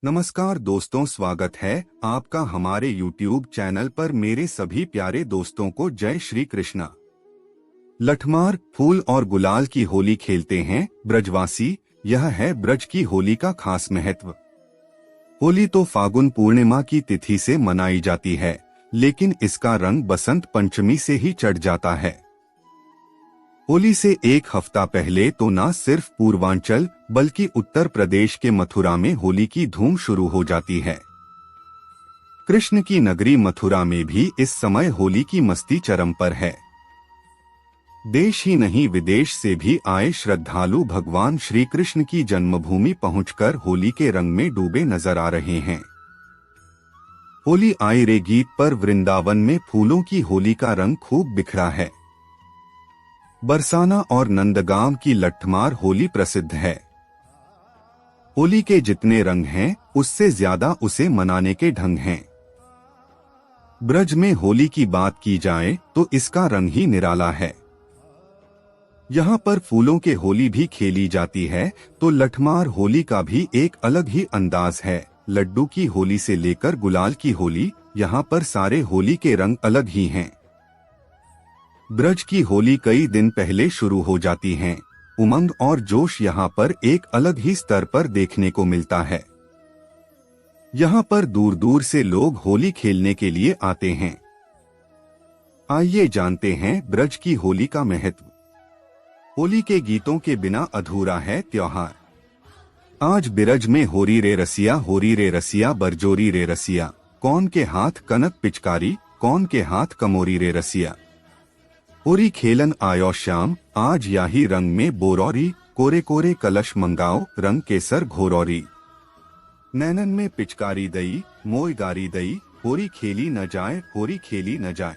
नमस्कार दोस्तों, स्वागत है आपका हमारे YouTube चैनल पर। मेरे सभी प्यारे दोस्तों को जय श्री कृष्ण। लठमार, फूल और गुलाल की होली खेलते हैं ब्रजवासी। यह है ब्रज की होली का खास महत्व। होली तो फागुन पूर्णिमा की तिथि से मनाई जाती है, लेकिन इसका रंग बसंत पंचमी से ही चढ़ जाता है। होली से एक हफ्ता पहले तो न सिर्फ पूर्वांचल बल्कि उत्तर प्रदेश के मथुरा में होली की धूम शुरू हो जाती है। कृष्ण की नगरी मथुरा में भी इस समय होली की मस्ती चरम पर है। देश ही नहीं विदेश से भी आए श्रद्धालु भगवान श्री कृष्ण की जन्मभूमि पहुंचकर होली के रंग में डूबे नजर आ रहे हैं। होली आई रे गीत पर वृंदावन में फूलों की होली का रंग खूब बिखरा है। बरसाना और नंदगांव की लठमार होली प्रसिद्ध है। होली के जितने रंग हैं, उससे ज्यादा उसे मनाने के ढंग हैं। ब्रज में होली की बात की जाए तो इसका रंग ही निराला है। यहाँ पर फूलों के होली भी खेली जाती है, तो लठमार होली का भी एक अलग ही अंदाज है। लड्डू की होली से लेकर गुलाल की होली, यहाँ पर सारे होली के रंग अलग ही हैं। ब्रज की होली कई दिन पहले शुरू हो जाती है। उमंग और जोश यहाँ पर एक अलग ही स्तर पर देखने को मिलता है। यहाँ पर दूर दूर से लोग होली खेलने के लिए आते हैं। आइए जानते हैं ब्रज की होली का महत्व। होली के गीतों के बिना अधूरा है त्योहार। आज ब्रज में होरी रे रसिया बरजोरी रे रसिया। कौन के हाथ कनक पिचकारी, कौन के हाथ कमोरी रे रसिया। होरी खेलन आयो श्याम, आज याही रंग में बोरौरी। कोरे कोरे कलश मंगाओ, रंग केसर घोरौरी। नैनन में पिचकारी दई, मोय गारी दई। होरी खेली न जाए, होरी खेली न जाए।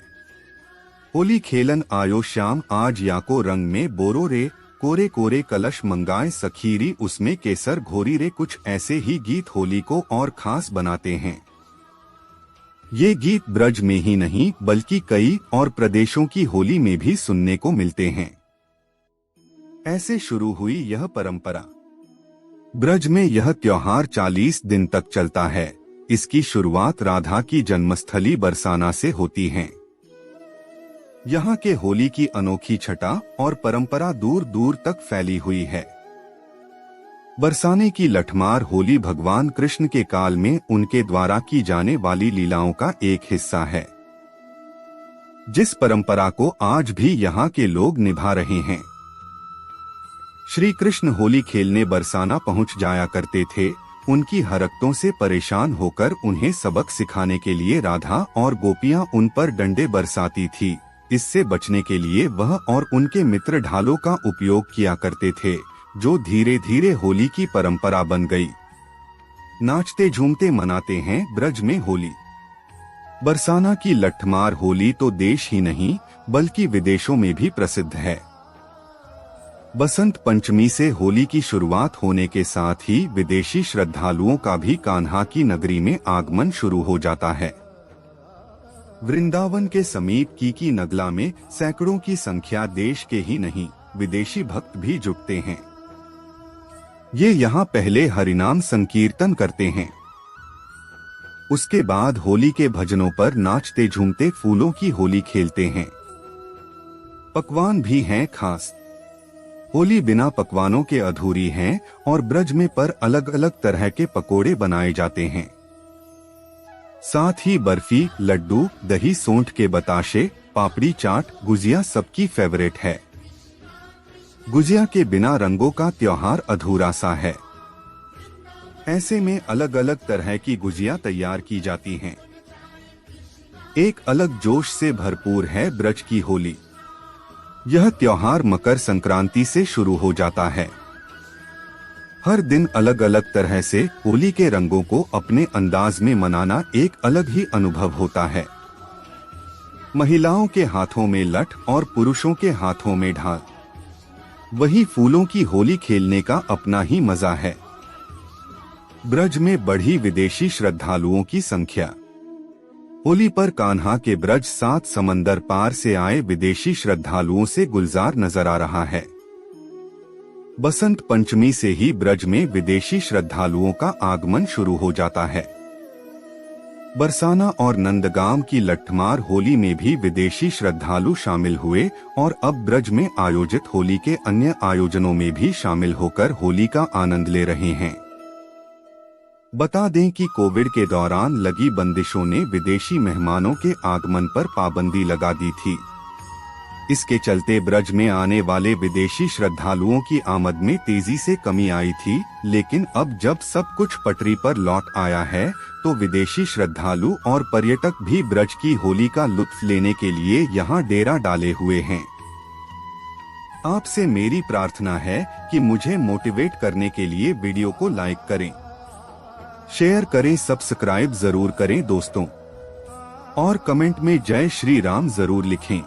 होली खेलन आयो श्याम, आज याको रंग में बोरो रे। कोरे कोरे कलश मंगाए सखीरी, उसमें केसर घोरी रे। कुछ ऐसे ही गीत होली को और खास बनाते हैं। ये गीत ब्रज में ही नहीं बल्कि कई और प्रदेशों की होली में भी सुनने को मिलते हैं। ऐसे शुरू हुई यह परंपरा। ब्रज में यह त्योहार 40 दिन तक चलता है। इसकी शुरुआत राधा की जन्मस्थली बरसाना से होती है। यहाँ के होली की अनोखी छटा और परंपरा दूर दूर तक फैली हुई है। बरसाने की लठमार होली भगवान कृष्ण के काल में उनके द्वारा की जाने वाली लीलाओं का एक हिस्सा है, जिस परंपरा को आज भी यहाँ के लोग निभा रहे हैं। श्री कृष्ण होली खेलने बरसाना पहुँच जाया करते थे। उनकी हरकतों से परेशान होकर उन्हें सबक सिखाने के लिए राधा और गोपियां उन पर डंडे बरसाती थी। इससे बचने के लिए वह और उनके मित्र ढालों का उपयोग किया करते थे, जो धीरे धीरे होली की परंपरा बन गई। नाचते झूमते मनाते हैं ब्रज में होली। बरसाना की लठमार होली तो देश ही नहीं बल्कि विदेशों में भी प्रसिद्ध है। बसंत पंचमी से होली की शुरुआत होने के साथ ही विदेशी श्रद्धालुओं का भी कान्हा की नगरी में आगमन शुरू हो जाता है। वृंदावन के समीप की नगला में सैकड़ों की संख्या देश के ही नहीं विदेशी भक्त भी जुटते हैं। ये यहाँ पहले हरिनाम संकीर्तन करते हैं। उसके बाद होली के भजनों पर नाचते झूमते फूलों की होली खेलते हैं। पकवान भी हैं खास। होली बिना पकवानों के अधूरी है और ब्रज में पर अलग अलग तरह के पकोड़े बनाए जाते हैं। साथ ही बर्फी, लड्डू, दही सोंठ के बताशे, पापड़ी चाट, गुजिया सबकी फेवरेट है। गुजिया के बिना रंगों का त्योहार अधूरा सा है। ऐसे में अलग अलग तरह की गुजिया तैयार की जाती हैं। एक अलग जोश से भरपूर है ब्रज की होली। यह त्योहार मकर संक्रांति से शुरू हो जाता है। हर दिन अलग अलग तरह से होली के रंगों को अपने अंदाज में मनाना एक अलग ही अनुभव होता है। महिलाओं के हाथों में लठ और पुरुषों के हाथों में ढाल। वही फूलों की होली खेलने का अपना ही मजा है। ब्रज में बढ़ी विदेशी श्रद्धालुओं की संख्या। होली पर कान्हा के ब्रज 7 समंदर पार से आए विदेशी श्रद्धालुओं से गुलजार नजर आ रहा है। बसंत पंचमी से ही ब्रज में विदेशी श्रद्धालुओं का आगमन शुरू हो जाता है। बरसाना और नंदगांव की लट्ठमार होली में भी विदेशी श्रद्धालु शामिल हुए और अब ब्रज में आयोजित होली के अन्य आयोजनों में भी शामिल होकर होली का आनंद ले रहे हैं। बता दें कि कोविड के दौरान लगी बंदिशों ने विदेशी मेहमानों के आगमन पर पाबंदी लगा दी थी। इसके चलते ब्रज में आने वाले विदेशी श्रद्धालुओं की आमद में तेजी से कमी आई थी, लेकिन अब जब सब कुछ पटरी पर लौट आया है तो विदेशी श्रद्धालु और पर्यटक भी ब्रज की होली का लुत्फ लेने के लिए यहाँ डेरा डाले हुए हैं। आपसे मेरी प्रार्थना है कि मुझे मोटिवेट करने के लिए वीडियो को लाइक करें, शेयर करें, सब्सक्राइब जरूर करें दोस्तों, और कमेंट में जय श्री राम जरूर लिखें।